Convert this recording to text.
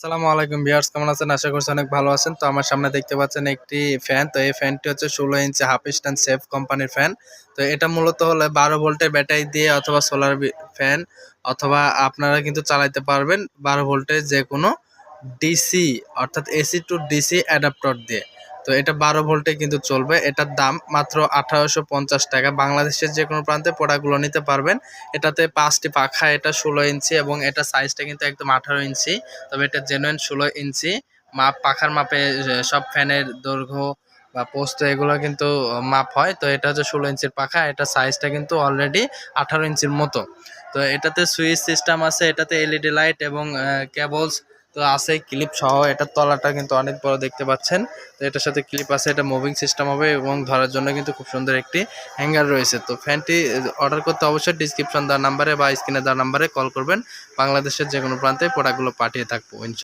আসসালামু আলাইকুম ভিউয়ার্স, কেমন আছেন? আশা করছি অনেক ভালো আছেন। তো আমার সামনে দেখতে পাচ্ছেন একটি ফ্যান। তো এই ফ্যানটি হচ্ছে 16 ইঞ্চি হাফ স্ট্যান্ড সেফ কোম্পানির ফ্যান। তো এটা মূলত হলো 12 ভোল্টের ব্যাটারি দিয়ে অথবা সোলার ফ্যান, অথবা আপনারা কিন্তু চালাতে পারবেন 12 ভোল্টের যেকোনো ডিসি অর্থাৎ এসি টু ডিসি অ্যাডাপ্টর দিয়ে। তো এটা 12 ভোল্টে কিন্তু চলবে। এটার দাম মাত্র 1850 টাকা। বাংলাদেশের যেকোনো প্রান্তে প্রোডাক্টগুলো নিতে পারবেন। এটাতে 5টি পাখা, এটা 16 ইঞ্চি এবং এটা সাইজটা কিন্তু একদম 18 ইঞ্চি। তবে এটা জেনুইন 16 ইঞ্চি মাপ, পাখার মাপে সব ফ্যানের দৈর্ঘ্য বা পোস্ত এগুলো কিন্তু মাপ হয়। তো এটা হচ্ছে 16 ইঞ্চির পাখা, এটা সাইজটা কিন্তু অলরেডি 18 ইঞ্চির মতো। তো এটাতে সুইচ সিস্টেম আছে, এটাতে এলইডি লাইট এবং কেবলস তো আছে, ক্লিপ সহ। এটার তলাটা কিন্তু অনেক বড় দেখতে পাচ্ছেন। তো এটার সাথে ক্লিপ আছে, এটা মুভিং সিস্টেম হবে এবং ধরার জন্য কিন্তু খুব সুন্দর একটি হ্যাঙ্গার রয়েছে। তো ফ্যানটি অর্ডার করতে অবশ্যই ডিসক্রিপশন দেওয়ার নাম্বারে বা স্ক্রিনে দেওয়ার নাম্বারে কল করবেন। বাংলাদেশের যে কোনো প্রান্তে প্রোডাক্টগুলো পাঠিয়ে থাকবো।